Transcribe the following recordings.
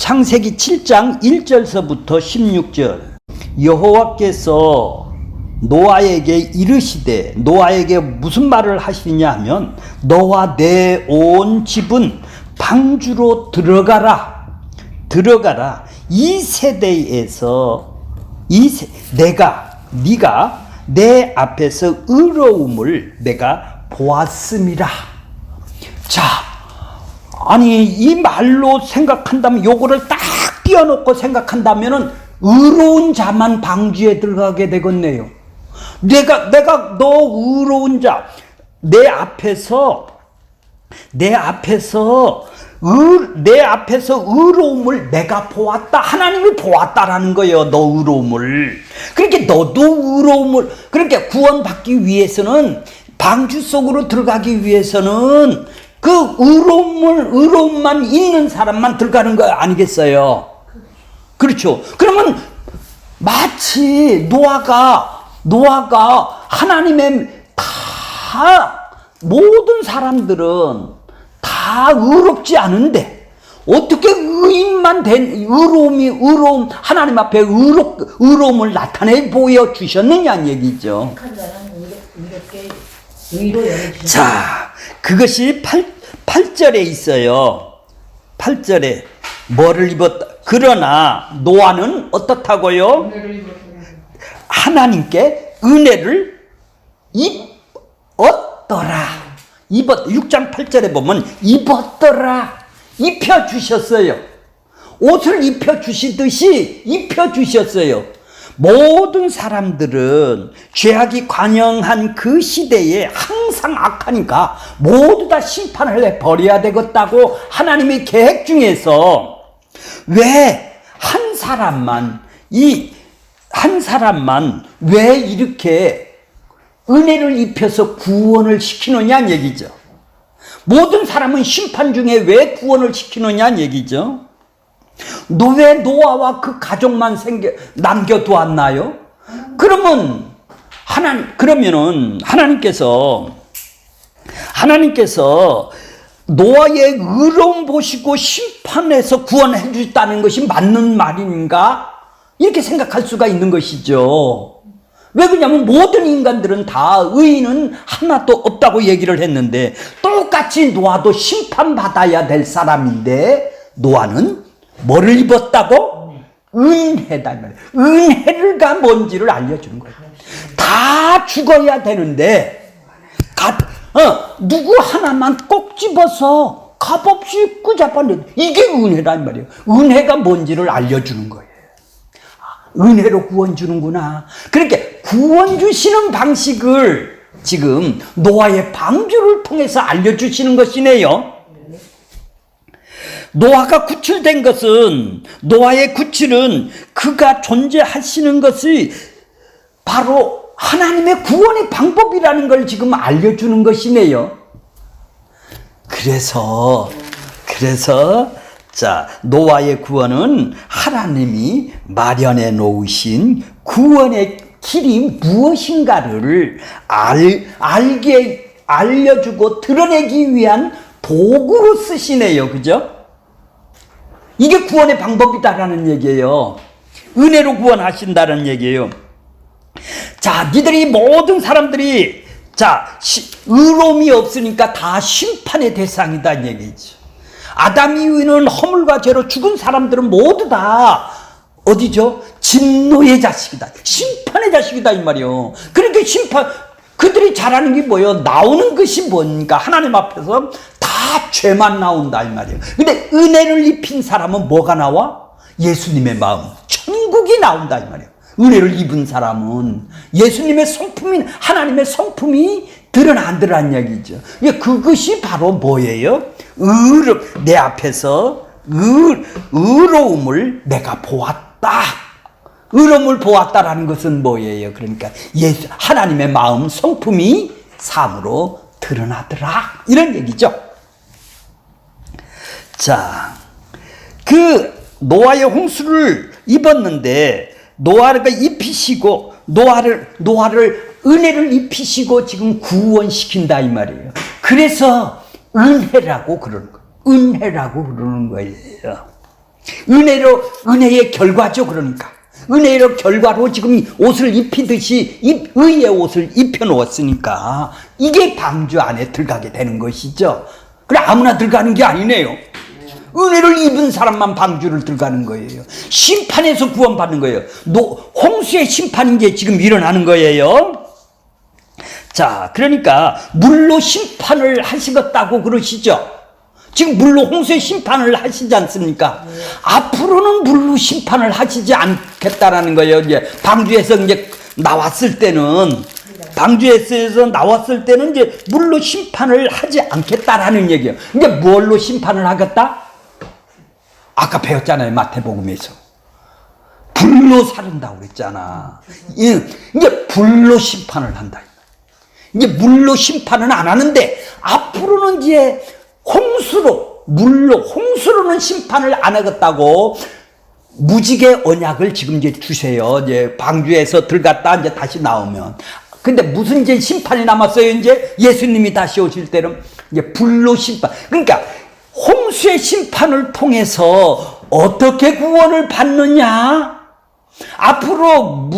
창세기 7장 1절서부터 16절. 여호와께서 노아에게 이르시되, 노아에게 무슨 말을 하시냐 하면, 너와 내 온 집은 방주로 들어가라. 이 세대에서 네가 내 앞에서 의로움을 내가 보았음이라. 자, 아니 이 말로 생각한다면, 요거를 딱 띄워놓고 생각한다면은 의로운 자만 방주에 들어가게 되겠네요. 내가 너 의로운 자, 내 앞에서 의로움을 내가 보았다. 하나님이 보았다라는 거예요. 너 의로움을. 그러니까 너도 의로움을, 그러니까 구원받기 위해서는, 방주 속으로 들어가기 위해서는 그 의로움만 있는 사람만 들어가는 거 아니겠어요? 그렇죠. 그러면 마치 노아가 하나님의 모든 사람들은 다 의롭지 않은데 어떻게 의인만 된 의로움 하나님 앞에 의로움을 나타내 보여 주셨느냐는 얘기죠. 자, 그것이 8절에 있어요. 8절에 뭐를 입었다. 그러나 노아는 어떻다고요? 하나님께 은혜를 입었더라. 6장 8절에 보면 입었더라. 입혀주셨어요. 옷을 입혀주시듯이 입혀주셨어요. 모든 사람들은 죄악이 관영한 그 시대에 항상 악하니까 모두 다 심판을 해버려야 되겠다고 하나님의 계획 중에서, 왜 한 사람만 왜 이렇게 은혜를 입혀서 구원을 시키느냐는 얘기죠. 모든 사람은 심판 중에 왜 구원을 시키느냐는 얘기죠. 왜 노아와 그 가족만 남겨두었나요? 그러면은 하나님께서 노아의 의로움 보시고 심판해서 구원해 주셨다는 것이 맞는 말인가? 이렇게 생각할 수가 있는 것이죠. 왜 그러냐면 모든 인간들은 다 의인은 하나도 없다고 얘기를 했는데, 똑같이 노아도 심판받아야 될 사람인데, 노아는 뭐를 입었다고? 은혜다 이 말이에요. 은혜가 뭔지를 알려주는 거예요. 다 죽어야 되는데 누구 하나만 꼭 집어서 값없이 끄잡아내. 이게 은혜란 말이에요. 은혜가 뭔지를 알려주는 거예요. 은혜로 구원 주는구나. 그러니까 구원 주시는 방식을 지금 노아의 방주를 통해서 알려주시는 것이네요. 노아가 구출된 것은, 노아의 구출은 그가 존재하시는 것이 바로 하나님의 구원의 방법이라는 걸 지금 알려주는 것이네요. 그래서 자, 노아의 구원은 하나님이 마련해 놓으신 구원의 길이 무엇인가를 알려주고 드러내기 위한 도구로 쓰시네요. 그죠? 이게 구원의 방법이다라는 얘기예요. 은혜로 구원하신다는 얘기예요. 자, 니들이 모든 사람들이 의로움이 없으니까 다 심판의 대상이다 이 얘기죠. 아담 이후에는 허물과 죄로 죽은 사람들은 모두 다 어디죠? 진노의 자식이다. 심판의 자식이다 이 말이요. 그러니까 그들이 잘하는 게 뭐예요? 나오는 것이 뭔가? 하나님 앞에서 다 죄만 나온다 이 말이에요. 근데 은혜를 입힌 사람은 뭐가 나와? 예수님의 마음, 천국이 나온다 이 말이에요. 은혜를 입은 사람은 예수님의 성품이, 하나님의 성품이 드러난다는 얘기죠. 그것이 바로 뭐예요? 내 앞에서 의로움을 내가 보았다. 의로움을 보았다라는 것은 뭐예요? 그러니까 하나님의 마음, 성품이 삶으로 드러나더라. 이런 얘기죠. 자, 그 노아의 홍수를 입었는데, 노아를 입히시고, 노아를 은혜를 입히시고 지금 구원시킨다 이 말이에요. 그래서 은혜라고 그러는 거예요. 은혜의 결과죠. 그러니까 은혜의 결과로 지금 옷을 입히듯이 의의 옷을 입혀놓았으니까 이게 방주 안에 들어가게 되는 것이죠. 그래 아무나 들어가는 게 아니네요. 은혜를 입은 사람만 방주를 들어가는 거예요. 심판에서 구원받는 거예요. 홍수의 심판인 게 지금 일어나는 거예요. 자, 그러니까 물로 심판을 하시겠다고 그러시죠. 지금 물로 홍수의 심판을 하시지 않습니까? 앞으로는 물로 심판을 하시지 않겠다라는 거예요. 이제 방주에서 이제 나왔을 때는 이제 물로 심판을 하지 않겠다라는 얘기예요. 이제 뭘로 심판을 하겠다? 아까 배웠잖아요. 마태복음에서 불로 사른다고 그랬잖아. 이제 불로 심판을 한다. 이제 물로 심판은 안 하는데 앞으로는 이제 홍수로는 심판을 안 하겠다고 무지개 언약을 지금 이제 주세요. 이제 방주에서 들어갔다 이제 다시 나오면. 근데 무슨 이제 심판이 남았어요? 이제 예수님이 다시 오실 때는 이제 불로 심판. 그러니까 홍수의 심판을 통해서 어떻게 구원을 받느냐? 앞으로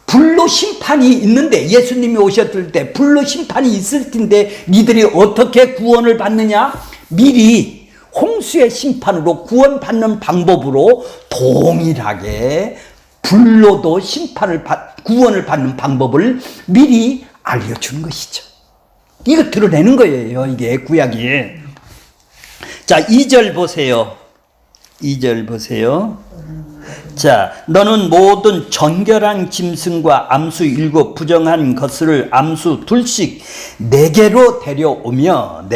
불로 심판이 있는데, 예수님이 오셨을 때 불로 심판이 있을 텐데 니들이 어떻게 구원을 받느냐? 미리 홍수의 심판으로 구원받는 방법으로 동일하게 불로도 구원을 받는 방법을 미리 알려주는 것이죠. 이거 드러내는 거예요. 이게 구약이. 자, 2절 보세요. 2절 보세요. 자, 너는 모든 정결한 짐승과 암수 7 부정한 것을 암수 둘씩 내게로 데려오며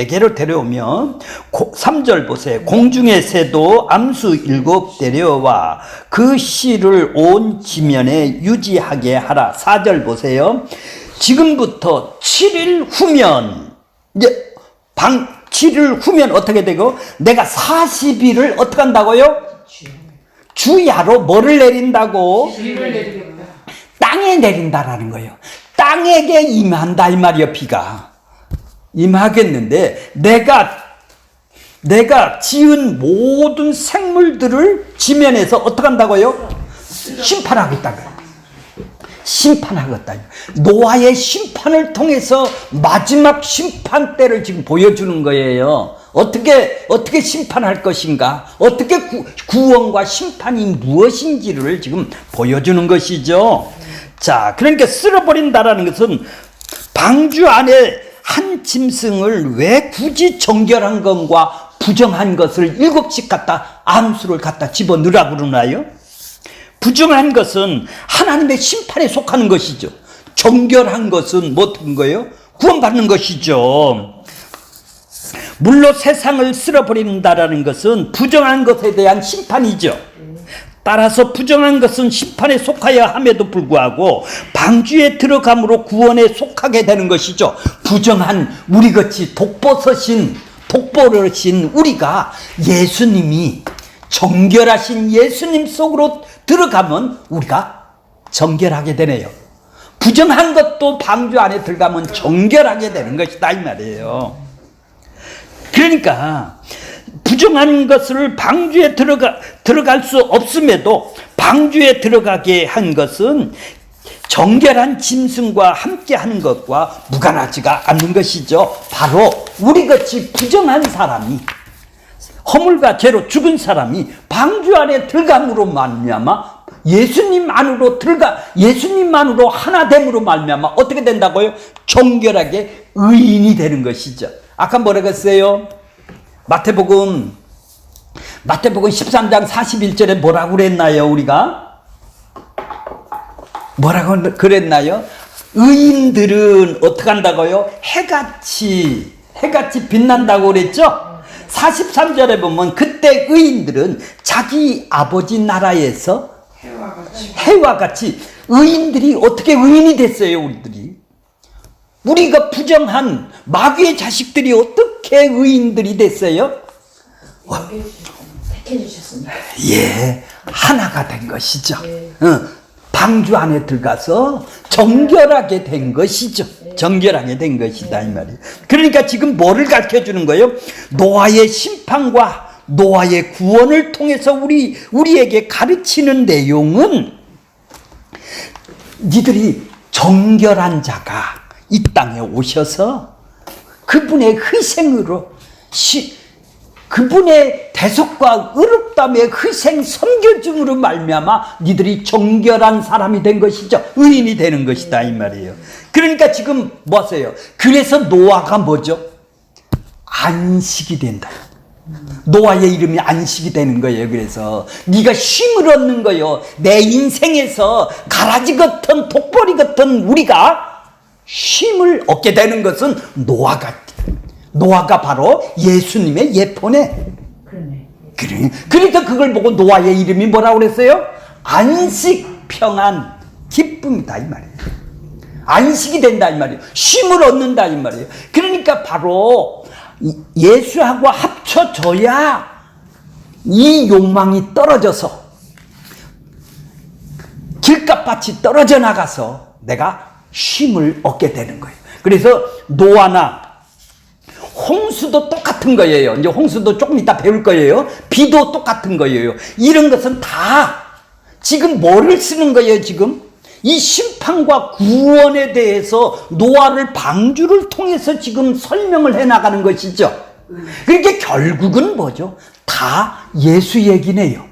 3절 보세요. 공중의 새도 암수 7 데려와 그 씨를 온 지면에 유지하게 하라. 4절 보세요. 지금부터 7일 후면 이제 7일 후면 어떻게 되고 내가 40일을 어떻게 한다고요? 주야로 뭐를 내린다고? 비를 내리겠다. 땅에 내린다라는 거예요. 땅에게 임한다 이 말이요. 비가 임하겠는데 내가 지은 모든 생물들을 지면에서 어떻게 한다고요? 심판하겠다고요. 심판하겠다. 노아의 심판을 통해서 마지막 심판 때를 지금 보여주는 거예요. 어떻게 심판할 것인가? 어떻게 구원과 심판이 무엇인지를 지금 보여주는 것이죠. 자, 그러니까 쓸어버린다라는 것은 방주 안에 한 짐승을 왜 굳이 정결한 것과 부정한 것을 7씩 갖다 암수를 갖다 집어넣으라고 그러나요? 부정한 것은 하나님의 심판에 속하는 것이죠. 정결한 것은 뭐 어떤 거예요? 구원받는 것이죠. 물로 세상을 쓸어버린다라는 것은 부정한 것에 대한 심판이죠. 따라서 부정한 것은 심판에 속하여 함에도 불구하고 방주에 들어감으로 구원에 속하게 되는 것이죠. 부정한 우리같이 독버섯인 우리가 예수님이 정결하신 예수님 속으로 들어가면 우리가 정결하게 되네요. 부정한 것도 방주 안에 들어가면 정결하게 되는 것이다 이 말이에요. 그러니까 부정한 것을 방주에 들어갈 수 없음에도 방주에 들어가게 한 것은 정결한 짐승과 함께 하는 것과 무관하지가 않는 것이죠. 바로 우리같이 부정한 사람이, 허물과 죄로 죽은 사람이 방주 안에 들어감으로 말미암아 예수님만으로 하나됨으로 말미암아 어떻게 된다고요? 정결하게 의인이 되는 것이죠. 아까 뭐라고 했어요? 마태복음 13장 41절에 뭐라고 그랬나요? 우리가 뭐라고 그랬나요? 의인들은 어떻게 한다고요? 해같이 빛난다고 그랬죠? 43절에 보면 그때 의인들은 자기 아버지 나라에서 해와 같이 의인들이 어떻게 의인이 됐어요? 우리가 부정한 마귀의 자식들이 어떻게 의인들이 됐어요? 택해 주셨습니다. 예, 하나가 된 것이죠. 방주 안에 들어가서 정결하게 된 것이죠. 정결하게 된 것이다 이 말이에요. 그러니까 지금 뭐를 가르쳐 주는 거예요? 노아의 심판과 노아의 구원을 통해서 우리에게 가르치는 내용은 니들이 정결한 자가 이 땅에 오셔서 그분의 희생으로 그분의 대속과 의롭다함의 희생 섬겨줌으로 말미암아 니들이 정결한 사람이 된 것이죠. 의인이 되는 것이다 이 말이에요. 그러니까 지금 뭐세요? 그래서 노아가 뭐죠? 안식이 된다. 노아의 이름이 안식이 되는 거예요. 그래서 네가 쉼을 얻는 거예요. 내 인생에서 가라지 같은 독보리 같은 우리가 쉼을 얻게 되는 것은 노아가 바로 예수님의 예포네. 그러니까 그걸 보고 노아의 이름이 뭐라고 그랬어요? 안식, 평안, 기쁨이다 이 말이에요. 안식이 된다 이 말이에요. 쉼을 얻는다 이 말이에요. 그러니까 바로 예수하고 합쳐져야 이 욕망이 떨어져서 길값같이 떨어져 나가서 내가 쉼을 얻게 되는 거예요. 그래서 노아나 홍수도 똑같은 거예요. 이제 홍수도 조금 이따 배울 거예요. 비도 똑같은 거예요. 이런 것은 다 지금 뭐를 쓰는 거예요, 지금? 이 심판과 구원에 대해서 노아를 방주를 통해서 지금 설명을 해 나가는 것이죠. 그러니까 결국은 뭐죠? 다 예수 얘기네요.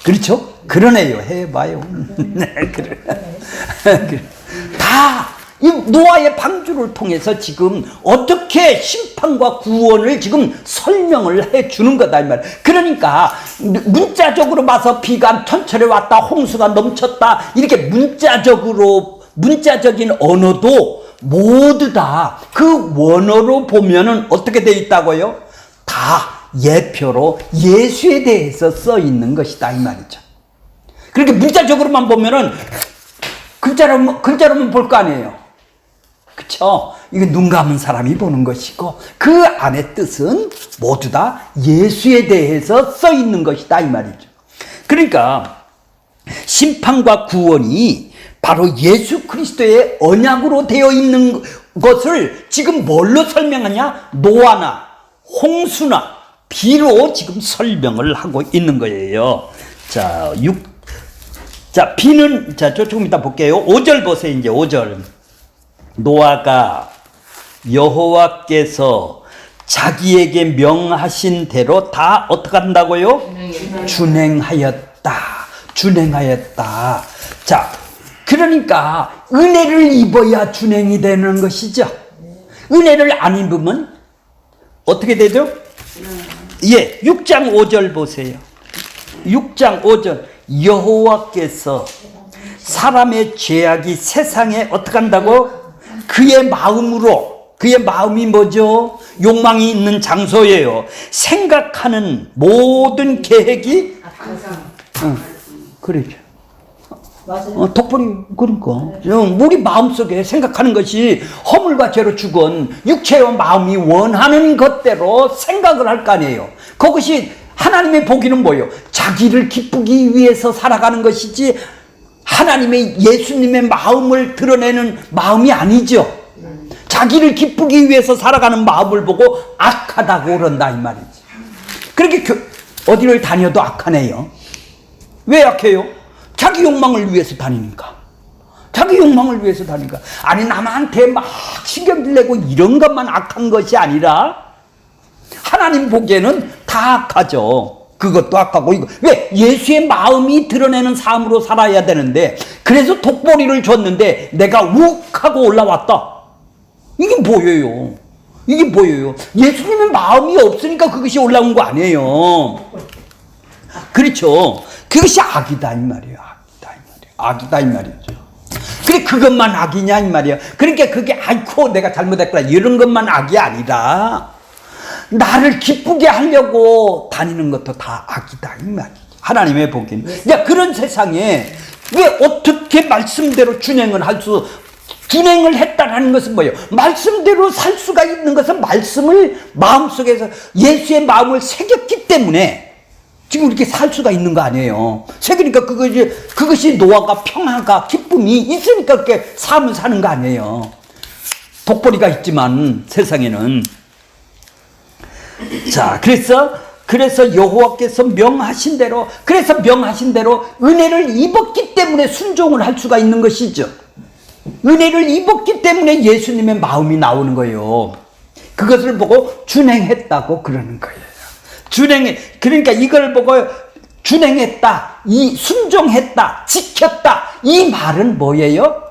그렇죠? 그러네요. 해봐요. 그래. 다 이 노아의 방주를 통해서 지금 어떻게 심판과 구원을 지금 설명을 해 주는 거다 이 말. 그러니까 문자적으로 봐서 비가 천천히 왔다, 홍수가 넘쳤다, 이렇게 문자적인 언어도 모두 다 그 원어로 보면은 어떻게 돼 있다고요? 다 예표로 예수에 대해서 써 있는 것이다 이 말이죠. 그렇게 문자적으로만 보면은 글자로만 볼 거 아니에요. 그쵸? 이거 눈 감은 사람이 보는 것이고 그 안의 뜻은 모두 다 예수에 대해서 써 있는 것이다 이 말이죠. 그러니까 심판과 구원이 바로 예수 그리스도의 언약으로 되어 있는 것을 지금 뭘로 설명하냐? 노아나 홍수나 비로 지금 설명을 하고 있는 거예요. 자, 비는 조금 이따 볼게요. 5절 보세요. 이제 5절. 노아가 여호와께서 자기에게 명하신 대로 다 어떻게 한다고요? 준행하였다. 자, 그러니까 은혜를 입어야 준행이 되는 것이죠. 은혜를 안 입으면 어떻게 되죠? 예, 6장 5절 보세요. 6장 5절. 여호와께서 사람의 죄악이 세상에 어떻게 한다고? 그의 마음이 뭐죠? 욕망이 있는 장소예요. 생각하는 모든 계획이 그렇죠. 독보리 그러니까 우리 마음속에 생각하는 것이 허물과 죄로 죽은 육체와 마음이 원하는 것대로 생각을 할 거 아니에요. 그것이 하나님의 보기는 뭐예요? 자기를 기쁘기 위해서 살아가는 것이지 하나님의 예수님의 마음을 드러내는 마음이 아니죠. 자기를 기쁘기 위해서 살아가는 마음을 보고 악하다고 그런다 이 말이지. 그렇게 어디를 다녀도 악하네요. 왜 악해요? 자기 욕망을 위해서 다니니까. 아니 남한테 막 신경질 내고 이런 것만 악한 것이 아니라 하나님 보기에는 다 악하죠. 그것도 악하고 이거. 왜? 예수의 마음이 드러내는 삶으로 살아야 되는데 그래서 독보리를 줬는데 내가 욱하고 올라왔다. 이게 뭐예요? 예수님의 마음이 없으니까 그것이 올라온 거 아니에요. 그렇죠. 그것이 악이다 이 말이에요. 악이다 이 말이죠. 그래 그것만 악이냐 이 말이에요. 그러니까 그게 아이고 내가 잘못했구나 이런 것만 악이 아니라 나를 기쁘게 하려고 다니는 것도 다 악이다 이 말이죠. 하나님의 보기는. 야, 그런 세상에 왜 어떻게 말씀대로 준행을 했다라는 것은 뭐예요? 말씀대로 살 수가 있는 것은 말씀을 마음속에서 예수의 마음을 새겼기 때문에 지금 이렇게 살 수가 있는 거 아니에요. 새기니까 그것이 노아가 평화가 기쁨이 있으니까 그렇게 삶을 사는 거 아니에요. 독보리가 있지만 세상에는. 자, 그래서 그래서 여호와께서 명하신 대로, 그래서 명하신 대로 은혜를 입었기 때문에 순종을 할 수가 있는 것이죠. 은혜를 입었기 때문에 예수님의 마음이 나오는 거예요. 그것을 보고 준행했다고 그러는 거예요. 그러니까 이걸 보고 준행했다, 이 순종했다, 지켰다, 이 말은 뭐예요?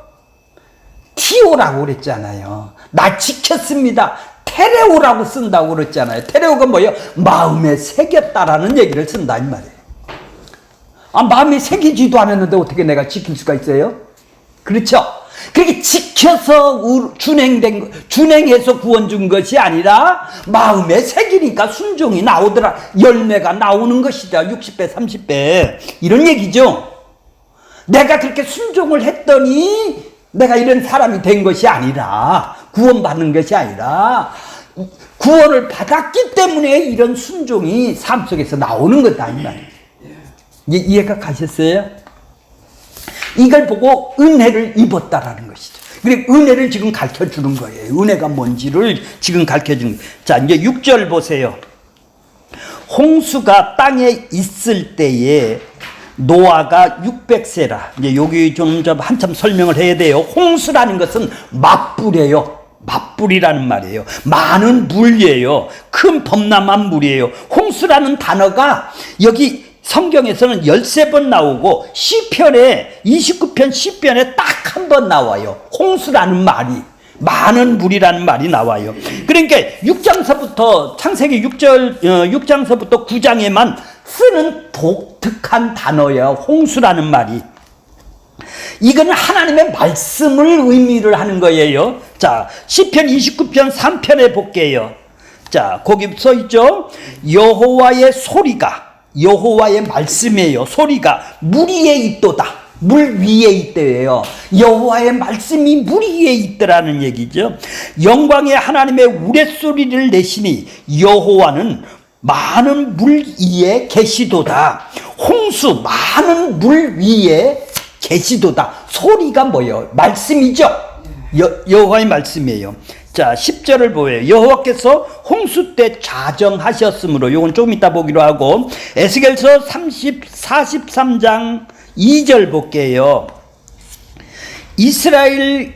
티오라고 그랬잖아요. 나 지켰습니다. 테레오라고 쓴다고 그랬잖아요. 테레오가 뭐예요? 마음에 새겼다라는 얘기를 쓴다 이 말이에요. 마음에 새기지도 않았는데 어떻게 내가 지킬 수가 있어요? 그렇죠? 그렇게 지켜서 준행해서 구원 준 것이 아니라 마음에 새기니까 순종이 나오더라. 열매가 나오는 것이다. 60배, 30배. 이런 얘기죠. 내가 그렇게 순종을 했더니 내가 이런 사람이 된 것이 아니라, 구원받는 것이 아니라 구원을 받았기 때문에 이런 순종이 삶 속에서 나오는 거다 이 말이에요. 이해가 가셨어요? 이걸 보고 은혜를 입었다라는 것이죠. 그리고 은혜를 지금 가르쳐 주는 거예요. 은혜가 뭔지를 지금 가르쳐 주는 거예요. 자, 이제 6절 보세요. 홍수가 땅에 있을 때에 노아가 600세라. 이제 여기 좀 한참 설명을 해야 돼요. 홍수라는 것은 맞불이에요. 맞불이라는 말이에요. 많은 물이에요. 큰 범람한 물이에요. 홍수라는 단어가 여기 성경에서는 13번 나오고 시편에 29편 시편에 딱 한 번 나와요. 홍수라는 말이, 많은 물이라는 말이 나와요. 그러니까 6장서부터 창세기 6장서부터 9장에만 쓰는 독특한 단어예요. 홍수라는 말이. 이거는 하나님의 말씀을 의미를 하는 거예요. 자, 시편 29편 3편에 볼게요. 자, 거기 써 있죠. 여호와의 소리가, 여호와의 말씀이에요. 소리가 물 위에 있도다. 물 위에 있대요. 여호와의 말씀이 물 위에 있더라는 얘기죠. 영광의 하나님의 우레소리를 내시니 여호와는 많은 물 위에 계시도다. 홍수, 많은 물 위에 계시도다. 소리가 뭐예요? 말씀이죠. 여호와의 말씀이에요. 자, 10절을 보여요. 여호와께서 홍수 때 자정하셨으므로, 이건 조금 이따 보기로 하고, 에스겔서 43장 2절 볼게요. 이스라엘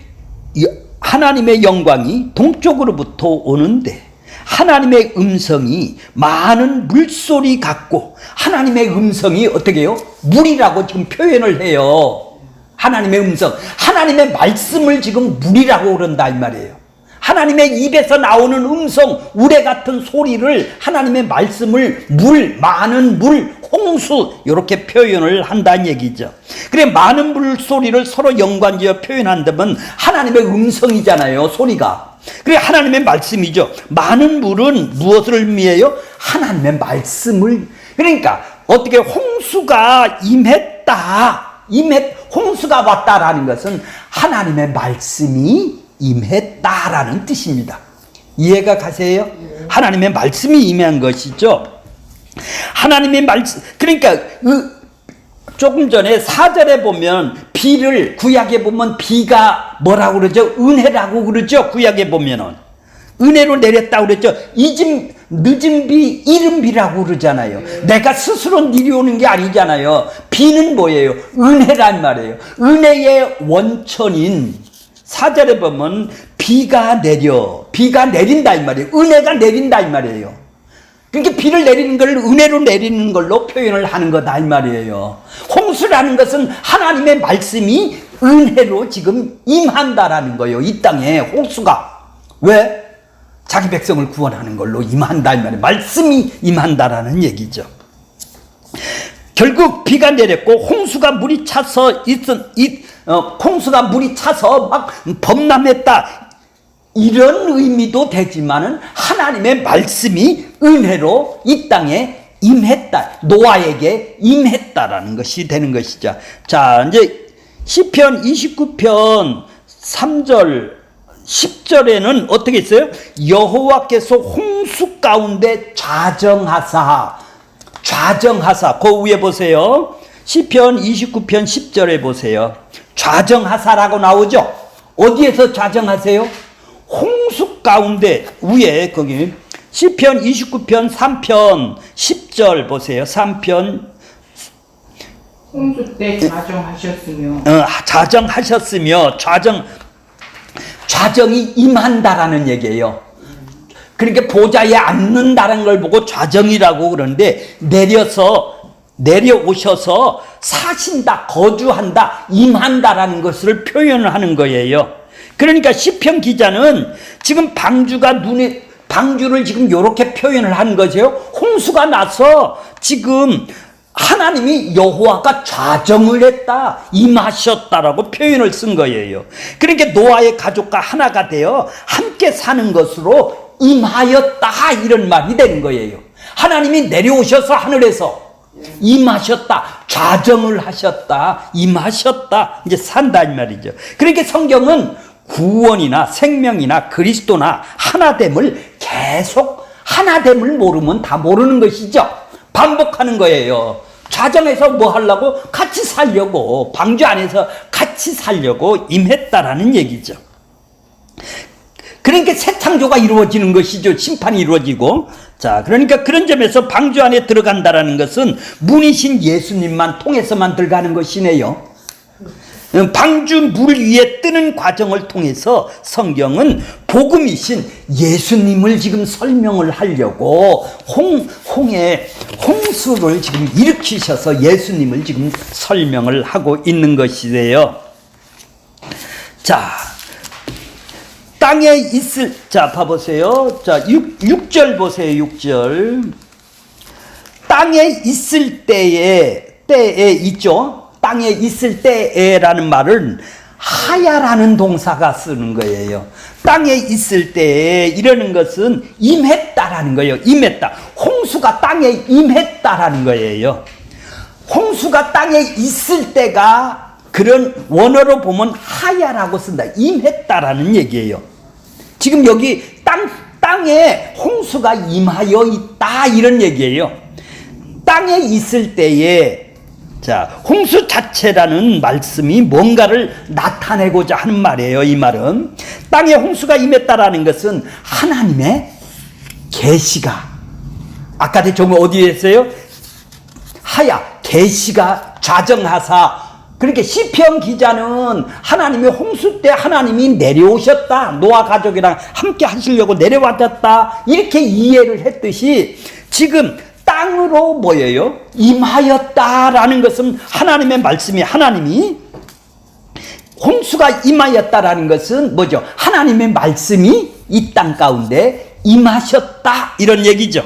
하나님의 영광이 동쪽으로부터 오는데 하나님의 음성이 많은 물소리 같고, 하나님의 음성이 어떻게 해요? 물이라고 지금 표현을 해요. 하나님의 음성, 하나님의 말씀을 지금 물이라고 그런다 이 말이에요. 하나님의 입에서 나오는 음성, 우레 같은 소리를, 하나님의 말씀을 물, 많은 물, 홍수, 이렇게 표현을 한다는 얘기죠. 그래, 많은 물 소리를 서로 연관지어 표현한다면 하나님의 음성이잖아요, 소리가. 그래, 하나님의 말씀이죠. 많은 물은 무엇을 의미해요? 하나님의 말씀을. 그러니까 어떻게 홍수가 홍수가 왔다라는 것은 하나님의 말씀이 임했다라는 뜻입니다. 이해가 가세요? 하나님의 말씀이 임한 것이죠. 하나님의 말씀, 그러니까 조금 전에 4절에 보면 비를, 구약에 보면 비가 뭐라고 그러죠? 은혜라고 그러죠. 구약에 보면은 은혜로 내렸다고 그랬죠. 늦은 비, 이른 비라고 그러잖아요. 내가 스스로 내려오는 게 아니잖아요. 비는 뭐예요? 은혜란 말이에요. 은혜의 원천인 4절에 보면 비가 내린다 이 말이에요. 은혜가 내린다 이 말이에요. 그러니까 비를 내리는 걸 은혜로 내리는 걸로 표현을 하는 거다 이 말이에요. 홍수라는 것은 하나님의 말씀이 은혜로 지금 임한다라는 거예요. 이 땅에 홍수가. 왜? 자기 백성을 구원하는 걸로 임한다 이 말이에요. 말씀이 임한다라는 얘기죠. 결국 비가 내렸고 홍수가 물이 차서 막 범람했다, 이런 의미도 되지만은 하나님의 말씀이 은혜로 이 땅에 임했다, 노아에게 임했다라는 것이 되는 것이죠. 자, 이제 시편 29편 3절 10절에는 어떻게 있어요? 여호와께서 홍수 가운데 좌정하사, 그 위에 보세요. 시편 29편 10절에 보세요. 좌정하사라고 나오죠. 어디에서 좌정하세요? 홍수 가운데, 위에 거기 시편 29편 3편 10절 보세요. 3편 홍수 때 좌정하셨으며 좌정하셨으며 좌정이 임한다라는 얘기예요. 그러니까 보좌에 앉는다는 걸 보고 좌정이라고 그러는데 내려오셔서 사신다, 거주한다, 임한다라는 것을 표현을 하는 거예요. 그러니까 시편 기자는 지금 방주를 지금 이렇게 표현을 한 거죠. 홍수가 나서 지금 하나님이 여호와가 좌정을 했다, 임하셨다라고 표현을 쓴 거예요. 그러니까 노아의 가족과 하나가 되어 함께 사는 것으로 임하였다, 이런 말이 되는 거예요. 하나님이 내려오셔서 하늘에서 임하셨다, 좌정을 하셨다, 임하셨다, 이제 산다 이 말이죠. 그러니까 성경은 구원이나 생명이나 그리스도나 하나됨을 계속, 하나됨을 모르면 다 모르는 것이죠. 반복하는 거예요. 좌정에서 뭐 하려고? 같이 살려고, 방주 안에서 같이 살려고 임했다라는 얘기죠. 그러니까 새 창조가 이루어지는 것이죠. 심판이 이루어지고. 자, 그러니까 그런 점에서 방주 안에 들어간다라는 것은 문이신 예수님만 통해서만 들어가는 것이네요. 방주 물 위에 뜨는 과정을 통해서 성경은 복음이신 예수님을 지금 설명을 하려고 홍수를 지금 일으키셔서 예수님을 지금 설명을 하고 있는 것이래요. 자, 땅에 자, 봐보세요. 자, 6절 보세요. 6절. 땅에 있을 때에 있죠. 땅에 있을 때에라는 말은 하야라는 동사가 쓰는 거예요. 땅에 있을 때에 이러는 것은 임했다라는 거예요. 임했다. 홍수가 땅에 임했다라는 거예요. 홍수가 땅에 있을 때가 그런 원어로 보면 하야라고 쓴다. 임했다라는 얘기예요. 지금 여기 땅에 홍수가 임하여 있다, 이런 얘기예요. 땅에 있을 때에, 자, 홍수 자체라는 말씀이 뭔가를 나타내고자 하는 말이에요. 이 말은 땅에 홍수가 임했다라는 것은 하나님의 계시가, 아까 좀 어디에 했어요? 하야, 계시가 좌정하사. 그렇게 시편 기자는 하나님이 홍수 때 하나님이 내려오셨다, 노아 가족이랑 함께 하시려고 내려왔다, 이렇게 이해를 했듯이 지금 땅으로 뭐예요? 임하였다라는 것은 하나님의 말씀이, 하나님이 홍수가 임하였다라는 것은 뭐죠? 하나님의 말씀이 이 땅 가운데 임하셨다, 이런 얘기죠.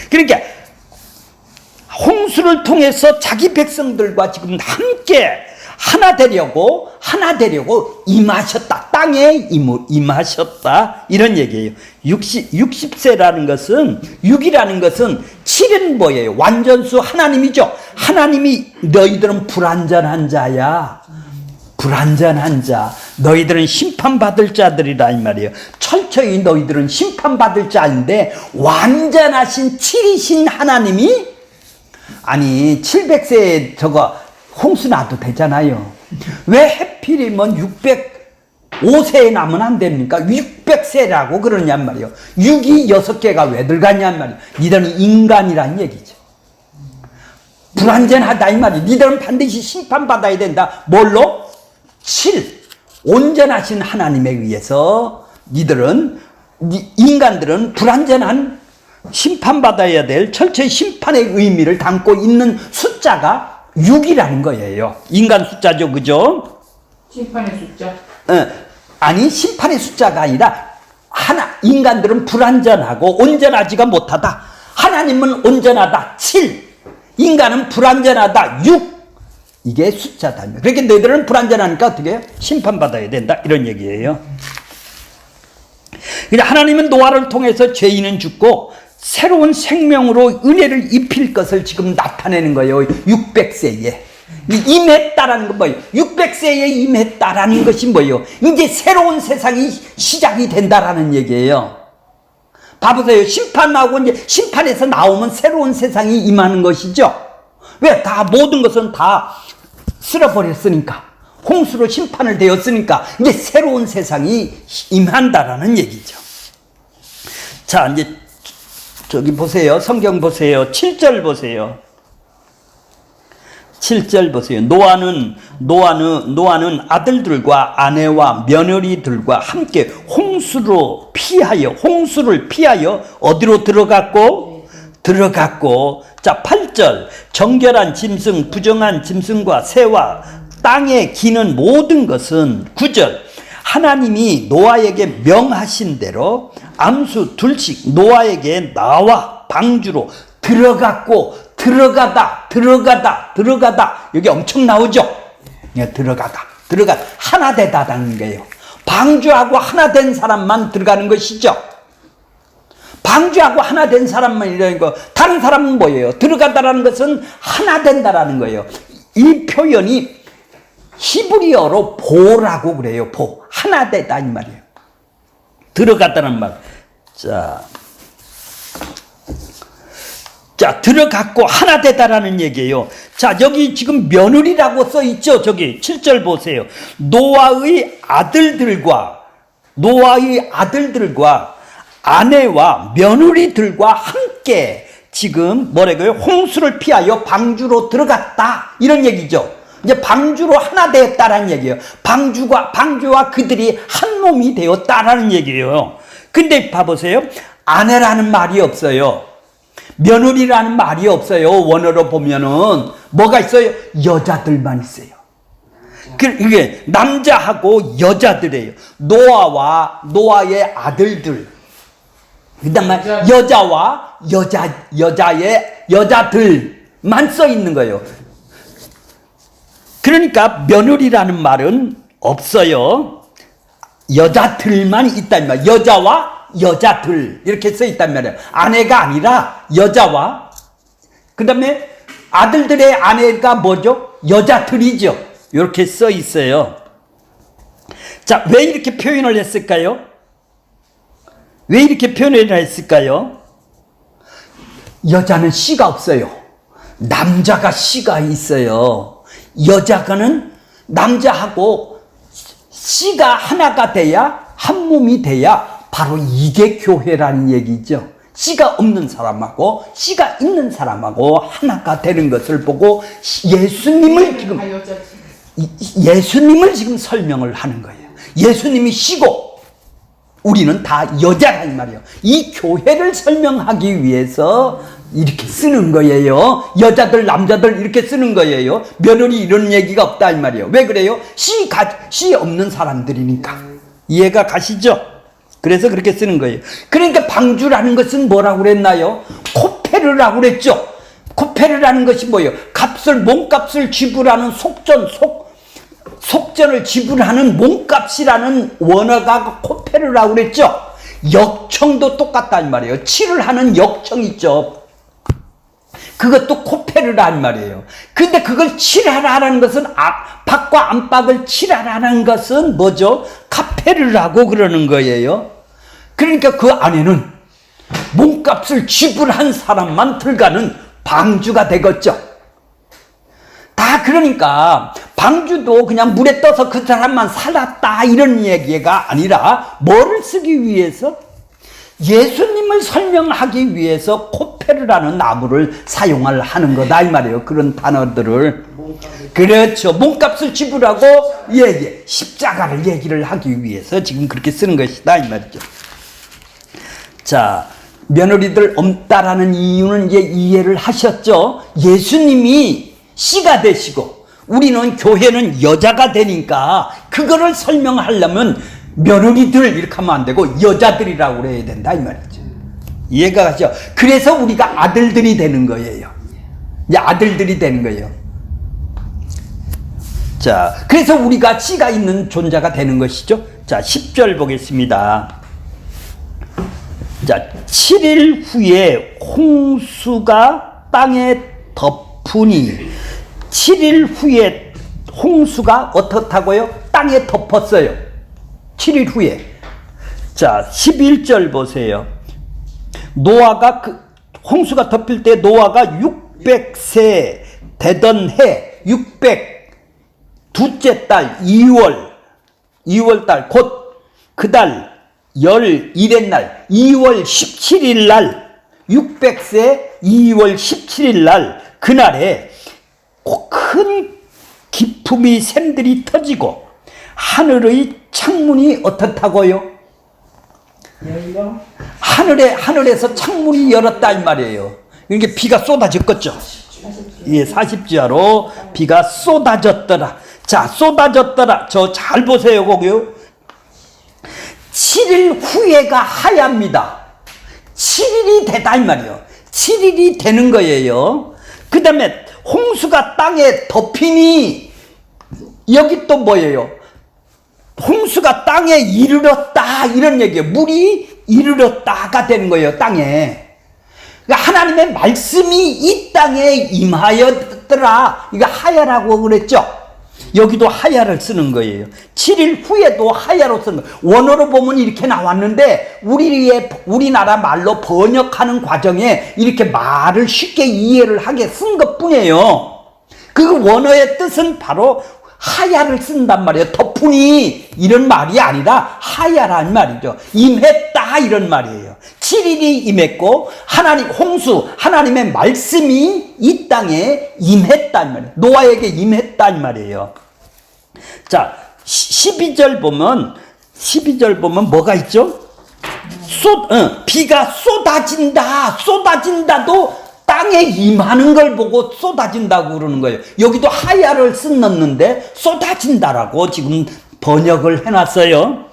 그러니까 홍수를 통해서 자기 백성들과 지금 함께 하나 되려고 임하셨다, 땅에 임하셨다, 이런 얘기예요. 60세라는 것은, 6이라는 것은 7은 뭐예요? 완전수 하나님이죠. 하나님이 너희들은 불완전한 자야, 불완전한 자, 너희들은 심판받을 자들이라 이 말이에요. 철저히 너희들은 심판받을 자인데 완전하신 7이신 하나님이, 아니 700세에 저거 홍수 나도 되잖아요. 왜 해필이면 605세에 나면 안 됩니까? 600세라고 그러냔 말이에요. 6이 6개가 왜 들어가냔 말이에요. 니들은 인간이란 얘기죠. 불완전하다 이 말이에요. 니들은 반드시 심판받아야 된다. 뭘로? 7. 온전하신 하나님에 의해서 인간들은 불완전한 심판받아야 될 철저히 심판의 의미를 담고 있는 숫자가 6이라는 거예요. 인간 숫자죠, 그죠? 심판의 숫자? 아니, 심판의 숫자가 아니라 인간들은 불완전하고 온전하지가 못하다. 하나님은 온전하다. 7. 인간은 불완전하다. 6. 이게 숫자다. 그러니까 너희들은 불완전하니까 어떻게 해요? 심판받아야 된다, 이런 얘기예요. 그러니까 하나님은 노아를 통해서 죄인은 죽고 새로운 생명으로 은혜를 입힐 것을 지금 나타내는 거예요. 600세에 임했다라는 건 뭐예요? 600세에 임했다라는 것이 뭐예요? 이제 새로운 세상이 시작이 된다라는 얘기예요. 봐보세요. 심판하고 이제 심판에서 나오면 새로운 세상이 임하는 것이죠. 왜? 다 모든 것은 다 쓸어버렸으니까, 홍수로 심판을 되었으니까 이제 새로운 세상이 임한다라는 얘기죠. 자, 이제 저기 보세요. 성경 보세요. 7절 보세요. 7절 보세요. 노아는 아들들과 아내와 며느리들과 함께 홍수를 피하여 어디로 들어갔고? 자, 8절. 정결한 짐승, 부정한 짐승과 새와 땅에 기는 모든 것은 9절. 하나님이 노아에게 명하신 대로 암수 둘씩 노아에게 나와 방주로 들어가다 여기 엄청 나오죠. 들어가다 하나 되다라는 거예요. 방주하고 하나 된 사람만 들어가는 것이죠. 방주하고 하나 된 사람만 이라는 거. 다른 사람은 뭐예요? 들어가다라는 것은 하나 된다라는 거예요. 이 표현이 히브리어로 보라고 그래요. 하나 되다 이 말이에요. 들어갔다는 말. 자, 들어갔고 하나 되다라는 얘기예요. 자, 여기 지금 며느리라고 써 있죠. 저기 7절 보세요. 노아의 아들들과 아내와 며느리들과 함께 지금 뭐라고요? 홍수를 피하여 방주로 들어갔다 이런 얘기죠. 이제 방주로 하나 되었다라는 얘기예요. 방주와 그들이 한 몸이 되었다라는 얘기예요. 근데 봐보세요. 아내라는 말이 없어요. 며느리라는 말이 없어요. 원어로 보면은 뭐가 있어요? 여자들만 있어요. 이게 남자하고 여자들이에요. 노아의 아들들. 그다음에 여자와 여자들만 써 있는 거예요. 그러니까 며느리라는 말은 없어요. 여자들만 있단 말이에요. 여자와 여자들 이렇게 써 있단 말이에요. 아내가 아니라 여자와 그 다음에 아들들의 아내가 뭐죠? 여자들이죠. 이렇게 써 있어요. 자, 왜 이렇게 표현을 했을까요? 왜 이렇게 표현을 했을까요? 여자는 씨가 없어요. 남자가 씨가 있어요. 여자가는 남자하고 씨가 하나가 돼야 한 몸이 돼야 바로 이게 교회라는 얘기죠. 씨가 없는 사람하고 씨가 있는 사람하고 하나가 되는 것을 보고 예수님을 지금 설명을 하는 거예요. 예수님이 씨고 우리는 다 여자라 이 말이에요. 이 교회를 설명하기 위해서 이렇게 쓰는 거예요. 여자들 남자들 이렇게 쓰는 거예요. 며느리 이런 얘기가 없다 이 말이에요. 왜 그래요? 씨 없는 사람들이니까. 이해가 가시죠? 그래서 그렇게 쓰는 거예요. 그러니까 방주라는 것은 뭐라고 그랬나요? 코페르라고 그랬죠. 코페르라는 것이 뭐예요? 몸값을 지불하는 속전을 지불하는 몸값이라는 원어가 코페르라고 그랬죠. 역청도 똑같단 말이에요. 칠을 하는 역청 있죠. 그것도 코페르란 말이에요. 근데 그걸 칠하라는 것은 밖과 안팎을 칠하라는 것은 뭐죠? 카페르라고 그러는 거예요. 그러니까 그 안에는 몸값을 지불한 사람만 들어가는 방주가 되겠죠. 다 그러니까 방주도 그냥 물에 떠서 그 사람만 살았다 이런 얘기가 아니라 뭐를 쓰기 위해서? 예수님을 설명하기 위해서 코페르라는 나무를 사용을 하는 거다 이 말이에요. 그런 단어들을. 그렇죠. 몸값을 지불하고 십자가를 얘기를 하기 위해서 지금 그렇게 쓰는 것이다 이 말이죠. 자, 며느리들 없다라는 이유는 이제 이해를 하셨죠. 예수님이 씨가 되시고 우리는 교회는 여자가 되니까 그거를 설명하려면 며느리들 이렇게 하면 안 되고 여자들이라고 그래야 된다 이 말이죠. 이해가 가죠? 그래서 우리가 아들들이 되는 거예요. 이제 아들들이 되는 거예요. 자, 그래서 우리가 씨가 있는 존재가 되는 것이죠. 자, 10절 보겠습니다. 자, 7일 후에 홍수가 땅에 덮으니 7일 후에 홍수가 어떻다고요? 땅에 덮었어요. 7일 후에. 자, 11절 보세요. 노아가 홍수가 덮일 때 노아가 600세 되던 해 200 달 2월 달 곧 그 달 11의 날 2월 17일 날 600세 2월 17일 날 그날에 큰 기품이 샘들이 터지고 하늘의 창문이 어떻다고요? 열려? 하늘에서 창문이 열었다 이 말이에요. 이게 비가 쏟아졌겠죠. 예, 40지하로 비가 쏟아졌더라. 자, 쏟아졌더라. 저 잘 보세요, 거기요. 7일 후에가 하야입니다. 7일이 되다 이 말이에요. 7일이 되는 거예요. 그 다음에 홍수가 땅에 덮이니 여기 또 뭐예요? 홍수가 땅에 이르렀다 이런 얘기예요. 물이 이르렀다가 되는 거예요. 땅에. 그러니까 하나님의 말씀이 이 땅에 임하였더라. 이거 하야라고 그랬죠. 여기도 하야를 쓰는 거예요. 7일 후에도 하야로 쓰는 거예요. 원어로 보면 이렇게 나왔는데 우리나라 말로 번역하는 과정에 이렇게 말을 쉽게 이해를 하게 쓴 것뿐이에요. 그 원어의 뜻은 바로 하야를 쓴단 말이에요. 덮으니 이런 말이 아니라 하야란 말이죠. 임했다 이런 말이에요. 7일이 임했고 홍수 하나님의 말씀이 이 땅에 임했단 말이에요. 노아에게 임했단 말이에요. 자, 12절 보면 뭐가 있죠? 비가 쏟아진다도 땅에 임하는 걸 보고 쏟아진다고 그러는 거예요. 여기도 하야를 썼는데 쏟아진다라고 지금 번역을 해놨어요.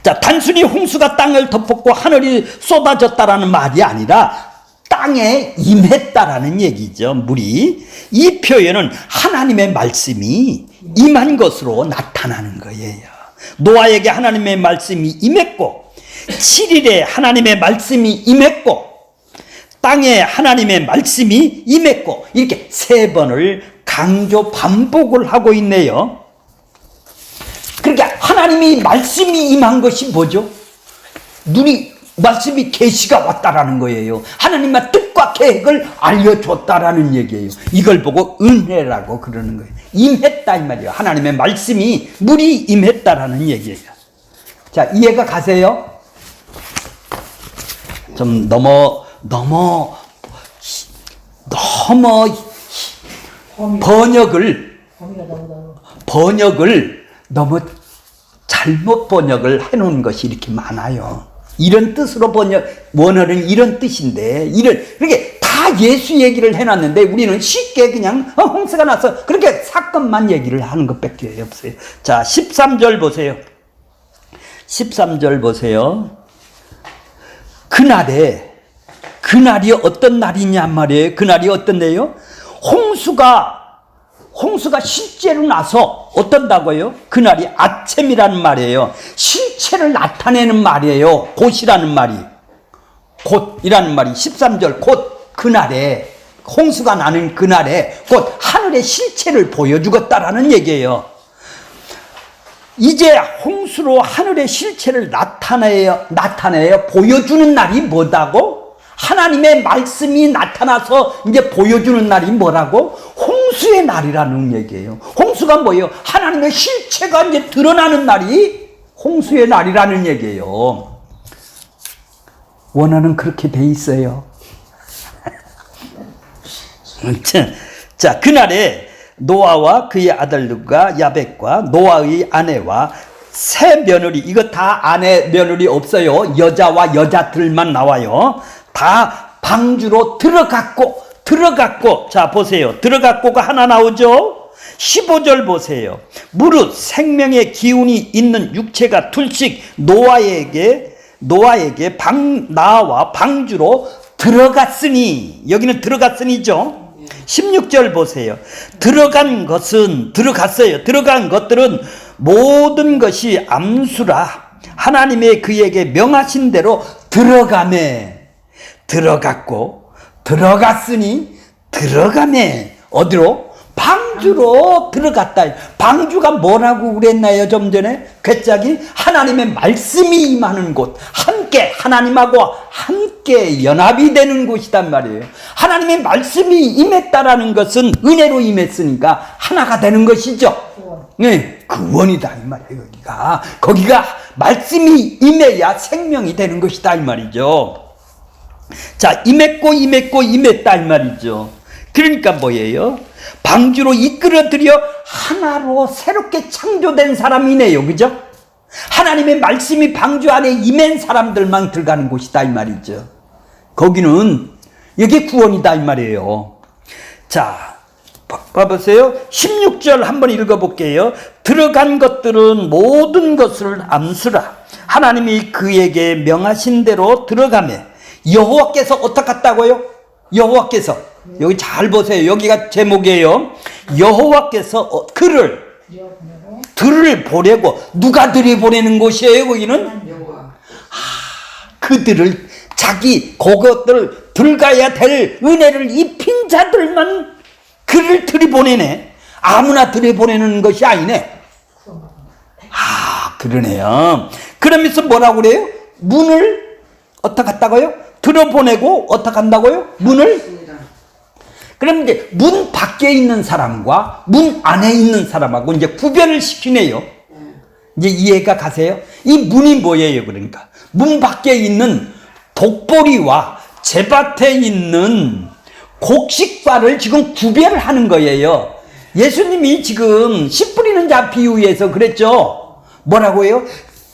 자, 단순히 홍수가 땅을 덮었고 하늘이 쏟아졌다라는 말이 아니라 땅에 임했다라는 얘기죠. 물이. 이 표현은 하나님의 말씀이 임한 것으로 나타나는 거예요. 노아에게 하나님의 말씀이 임했고 7일에 하나님의 말씀이 임했고 땅에 하나님의 말씀이 임했고 이렇게 3번을 강조 반복을 하고 있네요. 그러니까 하나님이 말씀이 임한 것이 뭐죠? 말씀이 계시가 왔다라는 거예요. 하나님의 뜻과 계획을 알려줬다라는 얘기예요. 이걸 보고 은혜라고 그러는 거예요. 임했다 이 말이에요. 하나님의 말씀이 물이 임했다라는 얘기예요. 자, 이해가 가세요? 좀 너무 번역을 너무 잘못 번역을 해놓은 것이 이렇게 많아요. 이런 뜻으로 원어는 이런 뜻인데, 그렇게 다 예수 얘기를 해놨는데, 우리는 쉽게 그냥, 홍수가 나서, 그렇게 사건만 얘기를 하는 것밖에 없어요. 자, 13절 보세요. 13절 보세요. 그날이 어떤 날이냐 말이에요. 그날이 어떤데요? 홍수가 실제로 나서 어떤다고요? 그날이 아침이라는 말이에요. 실체를 나타내는 말이에요. 곧이라는 말이. 곧이라는 말이 13절 곧 그날에 홍수가 나는 그날에 곧 하늘의 실체를 보여주겠다라는 얘기예요. 이제 홍수로 하늘의 실체를 나타내어 보여주는 날이 뭐다고? 하나님의 말씀이 나타나서 이제 보여주는 날이 뭐라고? 홍수의 날이라는 얘기예요. 홍수가 뭐예요? 하나님의 실체가 이제 드러나는 날이 홍수의 날이라는 얘기예요. 원어는 그렇게 돼 있어요. 자, 그날에 노아와 그의 아들들과 야벳과 노아의 아내와 세 며느리, 이거 다 아내 며느리 없어요. 여자와 여자들만 나와요. 다 방주로 들어갔고, 자, 보세요. 들어갔고가 하나 나오죠? 15절 보세요. 무릇 생명의 기운이 있는 육체가 둘씩 노아에게 나와 방주로 들어갔으니, 여기는 들어갔으니죠? 16절 보세요. 들어간 것들은 모든 것이 암수라 하나님의 그에게 명하신 대로 들어갔으니 어디로? 방주로 들어갔다. 방주가 뭐라고 그랬나요? 좀 전에 괴짝이 하나님의 말씀이 임하는 곳, 함께 하나님하고 함께 연합이 되는 곳이단 말이에요. 하나님의 말씀이 임했다라는 것은 은혜로 임했으니까 하나가 되는 것이죠. 구원. 네, 구원이다 이 말이에요. 거기가 말씀이 임해야 생명이 되는 것이다 이 말이죠. 자, 임했고 임했다 이 말이죠. 그러니까 뭐예요? 방주로 이끌어들여 하나로 새롭게 창조된 사람이네요. 그죠? 하나님의 말씀이 방주 안에 임한 사람들만 들어가는 곳이다 이 말이죠. 거기는 이게 구원이다 이 말이에요. 자, 봐보세요. 16절 한번 읽어볼게요. 들어간 것들은 모든 것을 암수라. 하나님이 그에게 명하신 대로 들어가매. 여호와께서 어떻게 했다고요? 여호와께서 여기 잘 보세요. 여기가 제목이에요. 여호와께서 들을 보내고 누가 들이보내는 곳이에요? 거기는 그들을 그것들 들어가야 될 은혜를 입힌 자들만 그를 들이보내네. 아무나 들이보내는 것이 아니네. 그러네요. 그러면서 뭐라고 그래요? 문을 어떻게 한다고요? 들어보내고 어떻게 한다고요? 문을. 그럼 이제 문 밖에 있는 사람과 문 안에 있는 사람하고 이제 구별을 시키네요. 이제 이해가 가세요? 이 문이 뭐예요? 그러니까 문 밖에 있는 독보리와 제밭에 있는 곡식과를 지금 구별을 하는 거예요. 예수님이 지금 씨 뿌리는 자 비유에서 그랬죠. 뭐라고 해요?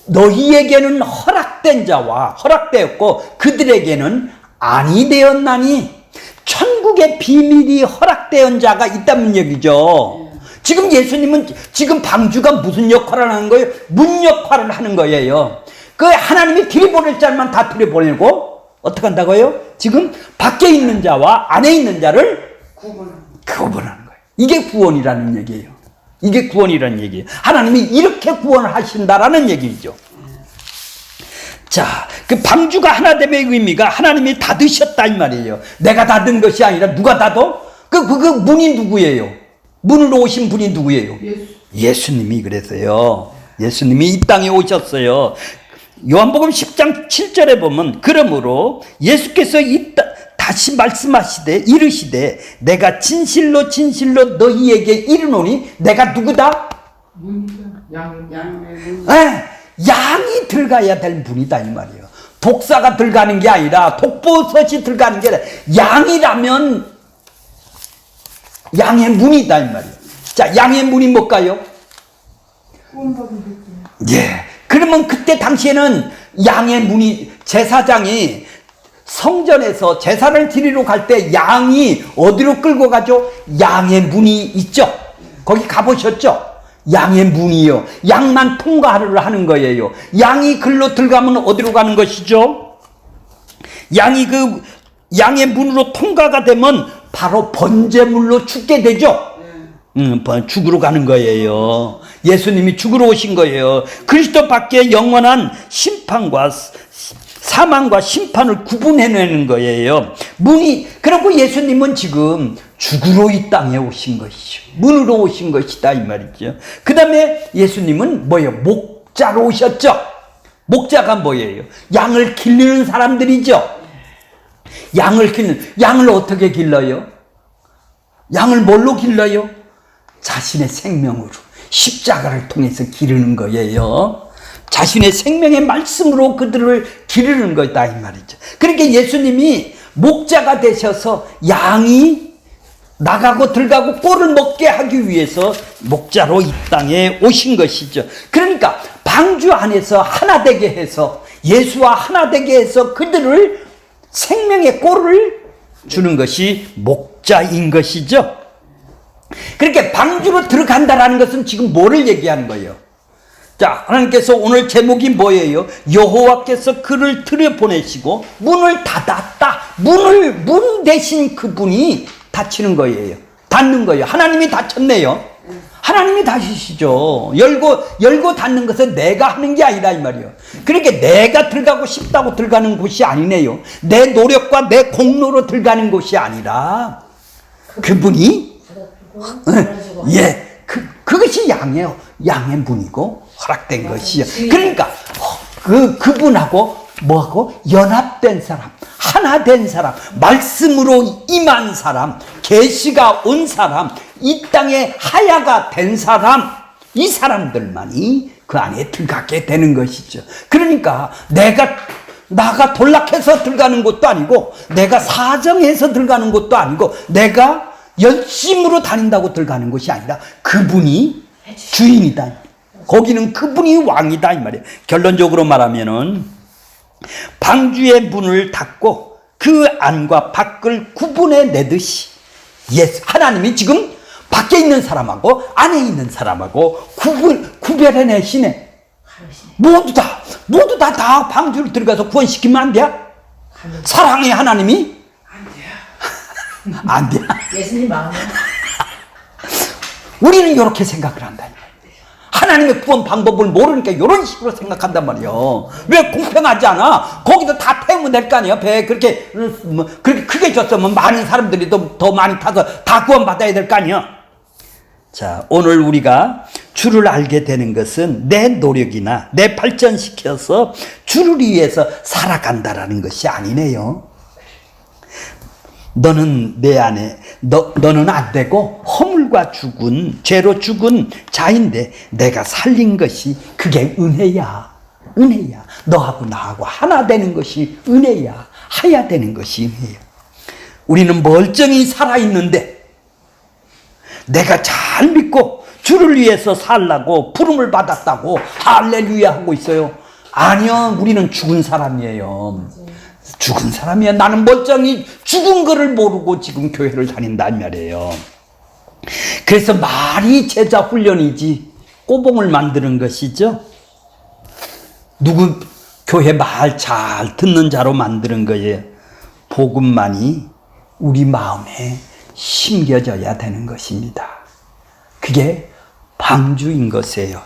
너희에게는 허락된 자와 허락되었고 그들에게는 아니 되었나니 천국의 비밀이 허락된 자가 있다는 얘기죠. 지금 예수님은 지금 방주가 무슨 역할을 하는 거예요? 문 역할을 하는 거예요. 그 하나님이 들이보낼 자만 다 들이보내고 어떻게 한다고요? 지금 밖에 있는 자와 안에 있는 자를 구분하는 거예요. 이게 구원이라는 얘기예요. 이게 구원이라는 얘기예요. 하나님이 이렇게 구원을 하신다라는 얘기죠. 자, 그 방주가 하나됨의 의미가 하나님이 닫으셨다 이 말이에요. 내가 닫은 것이 아니라 누가 닫어? 그 문이 누구예요? 문으로 오신 분이 누구예요? 예수님이 그랬어요. 예수님이 이 땅에 오셨어요. 요한복음 10장 7절에 보면 그러므로 예수께서 다시 말씀하시되 이르시되 내가 진실로 진실로 너희에게 이르노니 내가 누구다? 양이 들어가야 될 분이다 이 말이에요. 독사가 들어가는 게 아니라 독버섯이 들어가는 게 아니라 양이라면 양의 문이다 이 말이에요. 자, 양의 문이 뭘까요? 예. 그러면 그때 당시에는 양의 문이 제사장이 성전에서 제사를 드리러 갈 때 양이 어디로 끌고 가죠? 양의 문이 있죠. 거기 가보셨죠? 양의 문이요. 양만 통과를 하는 거예요. 양이 글로 들어가면 어디로 가는 것이죠? 양이 양의 문으로 통과가 되면 바로 번제물로 죽게 되죠. 죽으러 가는 거예요. 예수님이 죽으러 오신 거예요. 그리스도 밖에 영원한 심판과 사망과 심판을 구분해내는 거예요. 그리고 예수님은 지금 죽으러 이 땅에 오신 것이죠. 문으로 오신 것이다 이 말이죠. 그 다음에 예수님은 뭐예요? 목자로 오셨죠. 목자가 뭐예요? 양을 기르는 사람들이죠. 양을 어떻게 길러요? 양을 뭘로 길러요? 자신의 생명으로 십자가를 통해서 기르는 거예요. 자신의 생명의 말씀으로 그들을 기르는 거다 이 말이죠. 그러니까 예수님이 목자가 되셔서 양이 나가고 들어가고 꼴을 먹게 하기 위해서 목자로 이 땅에 오신 것이죠. 그러니까 방주 안에서 하나 되게 해서 예수와 하나 되게 해서 그들을 생명의 꼴을 주는 것이 목자인 것이죠. 그렇게 방주로 들어간다라는 것은 지금 뭐를 얘기하는 거예요? 자, 하나님께서 오늘 제목이 뭐예요? 여호와께서 그를 들여보내시고 문을 닫았다. 문 대신 그분이 닫히는 거예요. 닫는 거예요. 하나님이 닫혔네요. 하나님이 닫으시죠. 열고 닫는 것은 내가 하는 게 아니라 이 말이에요. 그러니까 내가 들어가고 싶다고 들어가는 곳이 아니네요. 내 노력과 내 공로로 들어가는 곳이 아니라 그분이 그것이 양의 문이고 허락된 것이요. 그러니까 그분하고 뭐하고 연합된 사람, 하나 된 사람, 말씀으로 임한 사람, 계시가 온 사람, 이 땅에 하야가 된 사람, 이 사람들만이 그 안에 들어가게 되는 것이죠. 그러니까 나가 돌락해서 들어가는 것도 아니고, 내가 사정해서 들어가는 것도 아니고, 내가 열심으로 다닌다고 들어가는 것이 아니라 그분이 주인이다. 거기는 그분이 왕이다 이 말이에요. 결론적으로 말하면은 방주의 문을 닫고 그 안과 밖을 구분해 내듯이 하나님이 지금 밖에 있는 사람하고 안에 있는 사람하고 구별해 내시네. 모두 다 방주를 들어가서 구원시키면 안 돼? 사랑의 하나님이? 안 돼. 예수님 마음에 우리는 이렇게 생각을 한다. 하나님의 구원 방법을 모르니까 이런 식으로 생각한단 말이에요. 왜 공평하지 않아? 거기도 다 태우면 될 거 아니에요. 배 그렇게 크게 줬으면 많은 사람들이 더 많이 타서 다 구원받아야 될 거 아니에요. 자, 오늘 우리가 주를 알게 되는 것은 내 노력이나 내 발전시켜서 주를 위해서 살아간다라는 것이 아니네요. 너는 내 안에 너는 안 되고 허물과 죽은 죄로 죽은 자인데 내가 살린 것이 그게 은혜야. 너하고 나하고 하나 되는 것이 은혜야. 하야 되는 것이 은혜야. 우리는 멀쩡히 살아있는데 내가 잘 믿고 주를 위해서 살라고 부름을 받았다고 할렐루야 하고 있어요. 아니요, 우리는 죽은 사람이에요. 죽은 사람이야. 나는 멀쩡히 죽은 거를 모르고 지금 교회를 다닌다 이 말이에요. 그래서 말이 제자 훈련이지 꼬봉을 만드는 것이죠. 누구 교회 말 잘 듣는 자로 만드는 거예요. 복음만이 우리 마음에 심겨져야 되는 것입니다. 그게 방주인 것이에요.